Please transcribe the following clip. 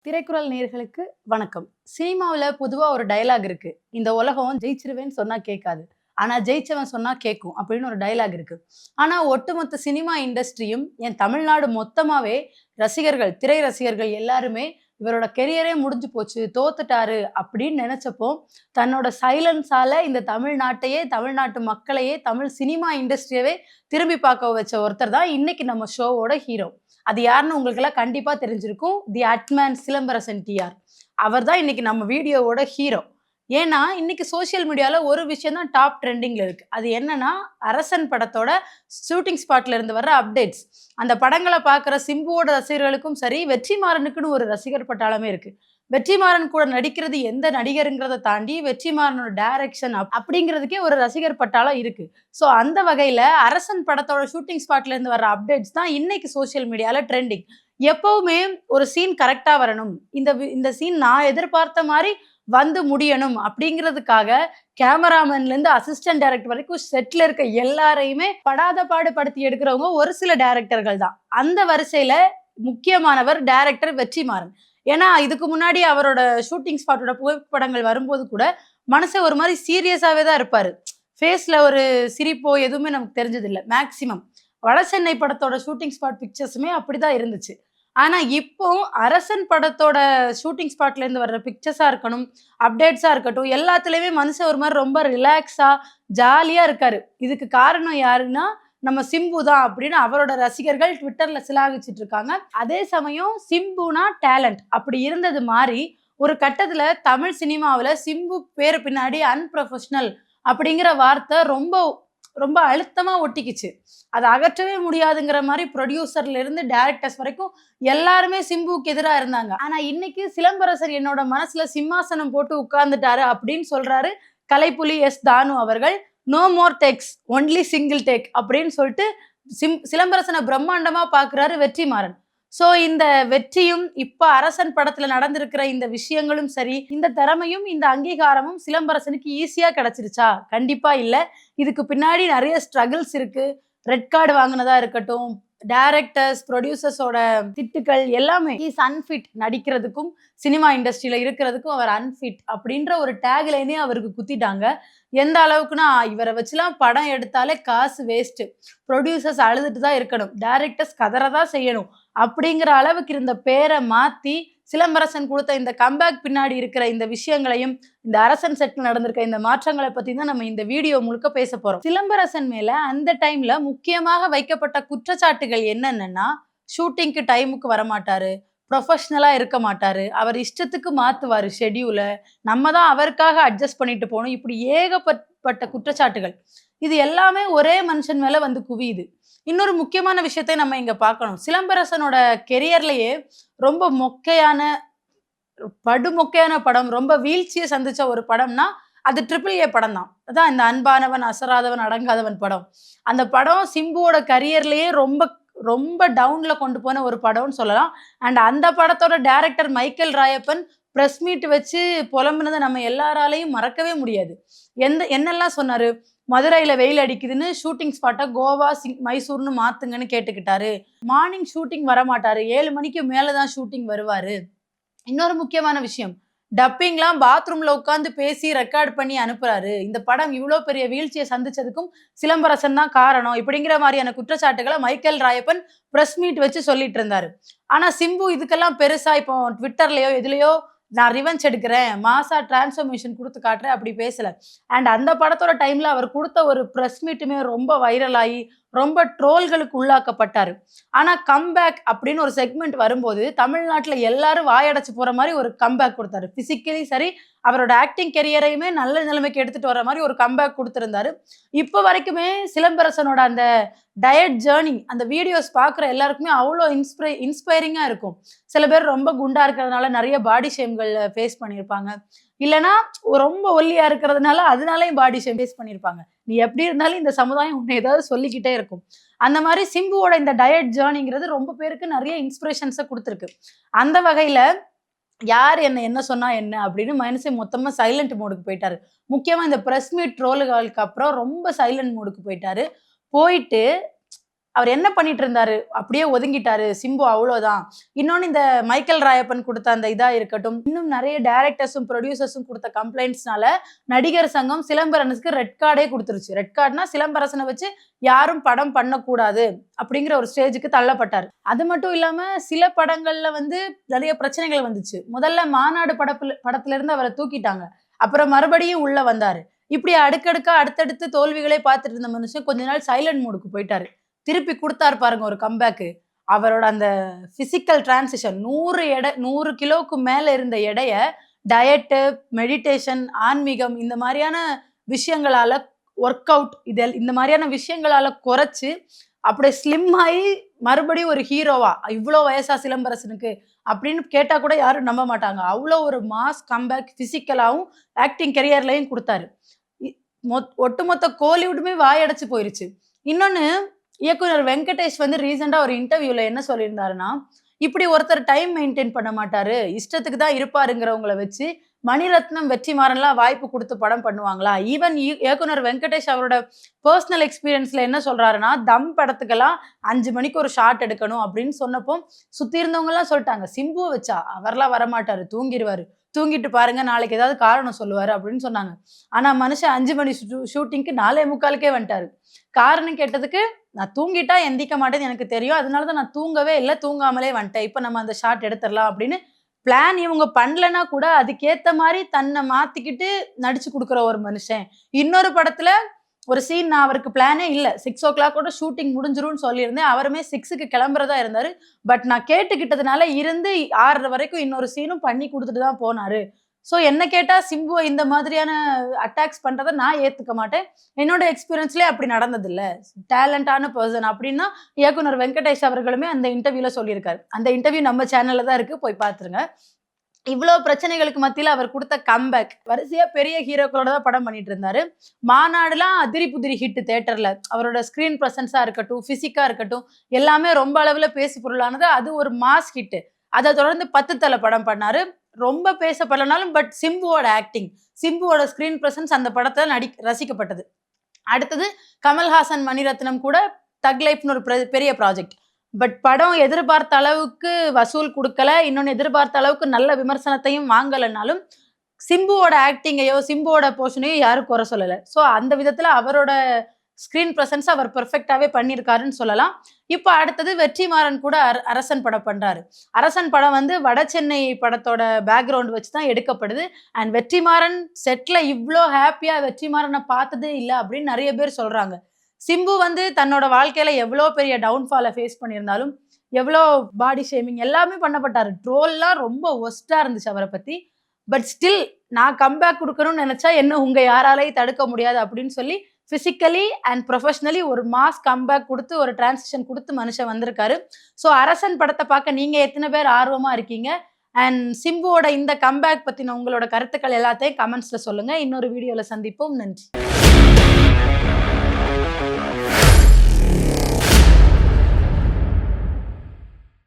திரைக்குறள் நேயர்களுக்கு வணக்கம். சினிமாவுல பொதுவா ஒரு டயலாக் இருக்கு. இந்த உலகம் ஜெயிச்சிருவேன்னு சொன்னா கேட்காது. ஆனா ஜெயிச்சவன் சொன்னா கேட்கும். அப்படின்னு ஒரு டயலாக் இருக்கு. ஆனா ஒட்டுமொத்த சினிமா இண்டஸ்ட்ரியும் என் தமிழ்நாடு மொத்தமாவே ரசிகர்கள், திரை ரசிகர்கள் எல்லாருமே இவரோட கெரியரே முடிஞ்சு போச்சு, தோத்துட்டாரு அப்படின்னு நெனச்சப்போ, தன்னோட சைலன்ஸால இந்த தமிழ்நாட்டையே, தமிழ்நாட்டு மக்களையே, தமிழ் சினிமா இண்டஸ்ட்ரியவே திரும்பி பார்க்க வச்ச ஒருத்தர் தான் இன்னைக்கு நம்ம ஷோவோட ஹீரோ. அது யாருன்னு உங்களுக்கெல்லாம் கண்டிப்பா தெரிஞ்சிருக்கும். தி அட்மேன் சிலம்பரசன் டிஆர். அவர் தான் இன்னைக்கு நம்ம வீடியோவோட ஹீரோ. ஏன்னா, இன்னைக்கு சோசியல் மீடியால ஒரு விஷயம் தான் டாப் ட்ரெண்டிங்ல இருக்கு. அது என்னன்னா, அரசன் படத்தோட ஷூட்டிங் ஸ்பாட்ல இருந்து வர்ற அப்டேட்ஸ். அந்த படங்கள பார்க்குற சிம்புவோட ரசிகர்களுக்கும் சரி, வெற்றிமாறனுக்குன்னு ஒரு ரசிகர் பட்டாளமே இருக்கு. வெற்றிமாறன் கூட நடிக்கிறது எந்த நடிகருங்கிறத தாண்டி, வெற்றிமாறனோட டைரக்ஷன் அப்படிங்கிறதுக்கே ஒரு ரசிகர் பட்டாளம் இருக்கு. ஸோ அந்த வகையில அரசன் படத்தோட ஷூட்டிங் ஸ்பாட்ல இருந்து வர்ற அப்டேட்ஸ் தான் இன்னைக்கு சோசியல் மீடியால ட்ரெண்டிங். எப்பவுமே ஒரு சீன் கரெக்ட்டா வரணும். இந்த சீன் நான் எதிர்பார்த்த மாரி வந்து முடியணும் அப்படிங்கிறதுக்காக கேமராமேன்லேருந்து அசிஸ்டன்ட் டைரக்டர் வரைக்கும் செட்ல இருக்க எல்லாரையுமே படாத பாடு படுத்தி எடுக்கிறவங்க ஒரு சில டைரக்டர்கள் தான். அந்த வரிசையில முக்கியமானவர் டைரக்டர் வெற்றிமாறன். ஏன்னா இதுக்கு முன்னாடி அவரோட ஷூட்டிங் ஸ்பாட்டோட புகைப்படங்கள் வரும்போது கூட மனசை ஒரு மாதிரி சீரியஸாவே தான் இருப்பாரு. ஃபேஸ்ல ஒரு சிரிப்போ எதுவுமே நமக்கு தெரிஞ்சதில்ல மேக்சிமம். வடசென்னை படத்தோட ஷூட்டிங் ஸ்பாட் பிக்சர்ஸுமே அப்படிதான் இருந்துச்சு. ஆனா இப்போ அரசன் படத்தோட ஷூட்டிங் ஸ்பாட்ல இருந்து வர்ற பிக்சர்ஸா இருக்கணும், அப்டேட்ஸா இருக்கட்டும், எல்லாத்துலயுமே மனுஷன் ஒரு மாதிரி ரொம்ப ரிலாக்ஸா, ஜாலியா இருக்காரு. இதுக்கு காரணம் யாருன்னா, நம்ம சிம்பு தான் அப்படின்னு அவரோட ரசிகர்கள் ட்விட்டர்ல சிலாகிச்சிட்டு இருக்காங்க. அதே சமயம் சிம்புனா டேலண்ட் அப்படி இருந்தது மாறி, ஒரு கட்டத்துல தமிழ் சினிமாவுல சிம்பு பேரு பின்னாடி அன்ப்ரொஃபஷனல் அப்படிங்கிற வார்த்தை ரொம்ப ரொம்ப அழுத்தமா ஒட்டிக்கிச்சு. அத அகற்றவே முடியாதுங்கிற மாரி புரொடியூசர்ல இருந்து டைரக்டர்ஸ் வரைக்கும் எல்லாருமே சிம்புவுக்கு எதிரா இருந்தாங்க. ஆனா இன்னைக்கு சிலம்பரசன் என்னோட மனசுல சிம்மாசனம் போட்டு உட்கார்ந்துட்டாரு அப்படின்னு சொல்றாரு கலைப்புலி எஸ். தானு அவர்கள். No more takes, only single take அப்படின்னு சொல்லிட்டு சிலம்பரசனை பிரம்மாண்டமா பார்க்குறாரு வெற்றிமாறன். ஸோ இந்த வெற்றியும் இப்ப அரசன் படத்துல நடந்திருக்கிற இந்த விஷயங்களும் சரி, இந்த திறமையும் இந்த அங்கீகாரமும் சிலம்பரசனுக்கு ஈஸியா கிடைச்சிருச்சா? கண்டிப்பா இல்ல. இதுக்கு பின்னாடி நிறைய ஸ்ட்ரகிள்ஸ் இருக்கு. ரெட் கார்டு வாங்கினதா இருக்கட்டும், டைரக்டர்ஸ், ப்ரொடியூசர்ஸோட திட்டுக்கள் எல்லாமே இஸ் அன்ஃபிட். நடிக்கிறதுக்கும் சினிமா இண்டஸ்ட்ரியில இருக்கிறதுக்கும் அவர் அன்ஃபிட் அப்படின்ற ஒரு டேக் லைனே அவருக்கு குத்திட்டாங்க. எந்த அளவுக்குன்னா, இவரை வச்சுலாம் படம் எடுத்தாலே காசு வேஸ்ட். ப்ரொடியூசர்ஸ் அழுதுட்டு தான் இருக்கணும், டைரக்டர்ஸ் கதறதான் செய்யணும் அப்படிங்கிற அளவுக்கு இருந்த பேரை மாத்தி சிலம்பரசன் கொடுத்த இந்த கம்பேக் பின்னாடி இருக்கிற இந்த விஷயங்களையும், இந்த அரசன் செட்ல நடந்திருக்க இந்த மாற்றங்களை பத்தி தான் நம்ம இந்த வீடியோ முழுக்க பேச போறோம். சிலம்பரசன் மேல அந்த டைம்ல முக்கியமாக வைக்கப்பட்ட குற்றச்சாட்டுகள் என்னென்னன்னா, ஷூட்டிங்க்கு டைமுக்கு வரமாட்டாரு, ப்ரொஃபஷனலா இருக்க மாட்டாரு, அவர் இஷ்டத்துக்கு மாத்துவாரு ஷெட்யூல, நம்ம தான் அவருக்காக அட்ஜஸ்ட் பண்ணிட்டு போகணும், இப்படி ஏகப்பட்ட குற்றச்சாட்டுகள். இது எல்லாமே ஒரே மனுஷன் மேல வந்து குவியுது. இன்னொரு முக்கியமான விஷயத்தை நம்ம இங்க பார்க்கணும். சிலம்பரசனோட கெரியர்லயே ரொம்ப மொக்கையான, படுமொக்கையான படம், ரொம்ப வீழ்ச்சியை சந்திச்ச ஒரு படம்னா, அது ட்ரிபிள் ஏ படம் தான். அதான் இந்த அன்பானவன், அசராதவன், அடங்காதவன் படம். அந்த படம் சிம்புவோட கரியர்லயே ரொம்ப ரொம்ப டவுன்ல கொண்டு போன ஒரு படம்னு சொல்லலாம். அண்ட் அந்த படத்தோட director Michael Rayappan press meet வச்சு புலம்புனதை நம்ம எல்லாராலையும் மறக்கவே முடியாது. என்னெல்லாம் சொன்னாரு? மதுரையில வெயில் அடிக்குதுன்னு ஷூட்டிங் ஸ்பாட்டை கோவா, மைசூர்னு மாத்துங்கன்னு கேட்டுக்கிட்டாரு. மார்னிங் ஷூட்டிங் வரமாட்டாரு, 7 மணிக்கு மேலதான் ஷூட்டிங் வருவாரு. இன்னொரு முக்கியமான விஷயம், டப்பிங்லாம் பாத்ரூம்ல உட்காந்து பேசி ரெக்கார்ட் பண்ணி அனுப்புறாரு. இந்த படம் இவ்வளோ பெரிய வீழ்ச்சியை சந்திச்சதுக்கும் சிலம்பரசன் தான் காரணம் இப்படிங்கிற மாதிரியான குற்றச்சாட்டுகளை மைக்கேல் ராயப்பன் பிரஸ் மீட் வச்சு சொல்லிட்டு இருந்தாரு. ஆனா சிம்பு இதுக்கெல்லாம் பெருசா இப்போ ட்விட்டர்லயோ எதுலயோ நான் ரிவெஞ்ச் எடுக்கிறேன், மாசா டிரான்ஸ்ஃபர்மேஷன் கொடுத்து காட்டுறேன் அப்படி பேசல. அண்ட் அந்த படத்தோட டைம்ல அவர் கொடுத்த ஒரு பிரஸ் மீட்டுமே ரொம்ப வைரல் ஆகி ரொம்ப ட்ரோல்களுக்கு உள்ளாக்கப்பட்டாரு. ஆனா கம்பேக் அப்படின்னு ஒரு செக்மெண்ட் வரும்போது தமிழ்நாட்டுல எல்லாரும் வாயடைச்சு போற மாதிரி ஒரு கம்பேக் கொடுத்தாரு. பிசிக்கலி சரி, அவரோட ஆக்டிங் கெரியரையுமே நல்ல நிலைமைக்கு எடுத்துட்டு வர மாதிரி ஒரு கம்பேக் கொடுத்திருந்தாரு. இப்போ வரைக்குமே சிலம்பரசனோட அந்த டயட் ஜேர்னி, அந்த வீடியோஸ் பார்க்குற எல்லாருக்குமே அவ்வளோ இன்ஸ்பைரிங்கா இருக்கும். சில பேர் ரொம்ப குண்டா இருக்கிறதுனால நிறைய பாடி ஷேம்கள் ஃபேஸ் பண்ணியிருப்பாங்க. இல்லைன்னா ரொம்ப ஒல்லியா இருக்கிறதுனால அதனாலயும் பாடி ஷேம் ஃபேஸ் பண்ணியிருப்பாங்க. நீ எப்படி இருந்தாலும் இந்த சமுதாயம் உன்னை ஏதாவது சொல்லிக்கிட்டே இருக்கும். அந்த மாதிரி சிம்புவோட இந்த டயட் ஜேர்னிங்கிறது ரொம்ப பேருக்கு நிறைய இன்ஸ்பிரேஷன்ஸை கொடுத்துருக்கு. அந்த வகையில யார் என்ன சொன்னா என்ன அப்படின்னு மனுஷன் மொத்தமா சைலண்ட் மோடுக்கு போயிட்டாரு. முக்கியமா இந்த பிரஸ் மீட் ட்ரோல்களுக்கு அப்புறம் ரொம்ப சைலண்ட் மோடுக்கு போயிட்டாரு. போயிட்டு அவர் என்ன பண்ணிட்டு இருந்தாரு? அப்படியே ஒதுங்கிட்டாரு. சிம்பு அவ்வளோதான். இன்னொன்னு இந்த மைக்கேல் ராயப்பன் குடுத்த அந்த இதா இருக்கட்டும், இன்னும் நெறைய டைரக்டர்ஸும், புரொடியூசர்ஸும் குடுத்த கம்ப்ளைண்ட்ஸ்னால நடிகர் சங்கம் சிலம்பரசனுக்கு ரெட் கார்டே குடுத்துருச்சு. ரெட் கார்ட்னா சிலம்பரசன வச்சு யாரும் படம் பண்ணக்கூடாது அப்படிங்கிற ஒரு ஸ்டேஜுக்கு தள்ளப்பட்டாரு. அது மட்டும் இல்லாம சில படங்கள்ல வந்து நெறைய பிரச்சனைகள் வந்துச்சு. முதல்ல மாநாடு படத்துல இருந்து அவர தூக்கிட்டாங்க. அப்புறம் மறுபடியும் உள்ள வந்தாரு. இப்படி அடுக்கடுக்கா அடுத்தடுத்து தோல்விகளே பார்த்துட்டு இருந்த மனுஷன் கொஞ்ச நாள் சைலண்ட் மோடுக்கு போயிட்டாரு. திருப்பி குடுத்தாரு பாருங்க ஒரு கம்பேக்கு. அவரோட அந்த பிசிக்கல் டிரான்சிஷன் 100 கிலோவுக்கு மேல இருந்த எடைய டயட்டு, மெடிடேஷன், ஆன்மீகம் இந்த மாதிரியான விஷயங்களால ஒர்க் அவுட் இந்த மாதிரியான விஷயங்களால குறைச்சு அப்படியே ஸ்லிம் ஆகி மறுபடியும் ஒரு ஹீரோவா இவ்வளோ வயசா சிலம்பரசனுக்கு அப்படின்னு கேட்டா கூட யாரும் நம்ப மாட்டாங்க. அவ்வளோ ஒரு மாஸ் கம்பேக் பிசிக்கலாவும் ஆக்டிங் கெரியர்லயும் கொடுத்தாரு. ஒட்டுமொத்த கோலிவுட்டுமே வாயடைச்சு போயிருச்சு. இன்னொன்னு இயக்குனர் வெங்கடேஷ் வந்து ரீசெண்டா ஒரு இன்டர்வியூல என்ன சொல்லியிருந்தாருன்னா, இப்படி ஒருத்தர் டைம் மெயின்டைன் பண்ண மாட்டாரு, இஷ்டத்துக்கு தான் இருப்பாருங்கிறவங்கள வச்சு மணிரத்னம், வெற்றிமாறன்லாம் வாய்ப்பு கொடுத்து படம் பண்ணுவாங்களா? ஈவன் இயக்குனர் வெங்கடேஷ் அவரோட பர்சனல் எக்ஸ்பீரியன்ஸ்ல என்ன சொல்றாருன்னா, தம் படத்துக்கெல்லாம் 5 மணிக்கு ஒரு ஷாட் எடுக்கணும் அப்படின்னு சொன்னப்போ சுத்தி இருந்தவங்க எல்லாம் சொல்லிட்டாங்க, சிம்புவை வச்சா அவர்லாம் வரமாட்டாரு, தூங்கிடுவாரு, தூங்கிட்டு பாருங்க நாளைக்கு ஏதாவது காரணம் சொல்லுவாரு அப்படின்னு சொன்னாங்க. ஆனா மனுஷன் 5 மணி ஷூட்டிங்க்கு 4:45க்கே வந்துட்டாரு. காரணம் கேட்டதுக்கு, நான் தூங்கிட்டா எந்திக்க மாட்டேன்னு எனக்கு தெரியும், அதனாலதான் நான் தூங்கவே இல்லை, தூங்காமலே வந்துட்டேன், இப்ப நம்ம அந்த ஷாட் எடுத்துடலாம் அப்படின்னு பிளான் இவங்க பண்ணலன்னா கூட அதுக்கேத்த மாதிரி தன்னை மாத்திக்கிட்டு நடிச்சு கொடுக்குற ஒரு மனுஷன். இன்னொரு படத்துல ஒரு சீன் நான் அவருக்கு பிளானே இல்லை, 6 o'clock ஷூட்டிங் முடிஞ்சிரும்னு சொல்லியிருந்தேன், அவருமே 6க்கு கிளம்புறதா இருந்தாரு. பட் நான் கேட்டுக்கிட்டதுனால இருந்து 6 வரைக்கும் இன்னொரு சீனும் பண்ணி கொடுத்துட்டு தான் போனாரு. ஸோ என்ன கேட்டா சிம்புவை இந்த மாதிரியான அட்டாக்ஸ் பண்றதை நான் ஏத்துக்க மாட்டேன். என்னோட எக்ஸ்பீரியன்ஸ்லேயே அப்படி நடந்தது இல்லை. டேலண்டான பர்சன் அப்படின்னா இயக்குனர் வெங்கடேஷ் அவர்களுமே அந்த இன்டர்வியூல சொல்லியிருக்காரு. அந்த இன்டர்வியூ நம்ம சேனல்ல தான் இருக்கு, போய் பார்த்துருங்க. இவ்வளோ பிரச்சனைகளுக்கு மத்தியில் அவர் கொடுத்த கம்பேக், வரிசையா பெரிய ஹீரோக்களோட தான் படம் பண்ணிட்டு இருந்தாரு. மாநாடுலாம் அதிரி புதிரி ஹிட் தேட்டர்ல. அவரோட ஸ்கிரீன் பிரசன்ஸா இருக்கட்டும், பிசிக்கா இருக்கட்டும், எல்லாமே ரொம்ப அளவுல பேசு பொருளானது. அது ஒரு மாஸ் ஹிட். அதை தொடர்ந்து 10 தலை படம் பண்ணாரு. ரொம்ப பேசப்படலனாலும் பட் சிம்புவோட ஆக்டிங், சிம்புவோட ஸ்கிரீன் பிரசன்ஸ் அந்த படத்துல ரசிக்கப்பட்டது. அடுத்தது கமல்ஹாசன், மணிரத்னம் கூட தக் லைஃப்னு ஒரு பெரிய ப்ராஜெக்ட். பட் படம் எதிர்பார்த்த அளவுக்கு வசூல் கொடுக்கல, இன்னொன்னு எதிர்பார்த்த அளவுக்கு நல்ல விமர்சனத்தையும் வாங்கலைனாலும் சிம்புவோட ஆக்டிங்கையோ சிம்புவோட போர்ஷனையோ யாரும் குறை சொல்லலை. ஸோ அந்த விதத்துல அவரோட ஸ்கிரீன் பிரசன்ஸ் அவர் பெர்ஃபெக்டாவே பண்ணியிருக்காருன்னு சொல்லலாம். இப்போ அடுத்தது வெற்றிமாறன் கூட அரசன் படம் பண்றாரு. அரசன் படம் வந்து வட சென்னை படத்தோட பேக்ரவுண்ட் வச்சு தான் எடுக்கப்படுது. அண்ட் வெற்றிமாறன் செட்ல இவ்வளோ ஹாப்பியா வெற்றிமாறனை பார்த்ததே இல்லை அப்படின்னு நிறைய பேர் சொல்றாங்க. சிம்பு வந்து தன்னோட வாழ்க்கையில எவ்வளோ பெரிய டவுன்ஃபாலை ஃபேஸ் பண்ணியிருந்தாலும், எவ்வளோ பாடி ஷேமிங் எல்லாமே பண்ணப்பட்டாரு. ட்ரோல்லாம் ரொம்ப ஒஸ்டா இருந்துச்சு அவரை பத்தி. பட் ஸ்டில் நான் கம்பேக் கொடுக்கணும்னு நினைச்சா என்ன உங்க யாராலையும் தடுக்க முடியாது அப்படின்னு சொல்லி பிசிக்கலி அண்ட் ப்ரொஃபஷனலி ஒரு மாஸ் கம்பேக் கொடுத்து ஒரு டிரான்சிஷன் கொடுத்து மனுஷன் வந்திருக்காரு. ஸோ அரசன் படத்தை பார்க்க நீங்க எத்தனை பேர் ஆர்வமா இருக்கீங்க? அண்ட் சிம்புவோட இந்த கம்பேக் பத்தின உங்களோட கருத்துக்கள் எல்லாத்தையும் கமெண்ட்ஸ்ல சொல்லுங்க. இன்னொரு வீடியோல சந்திப்போம். நன்றி.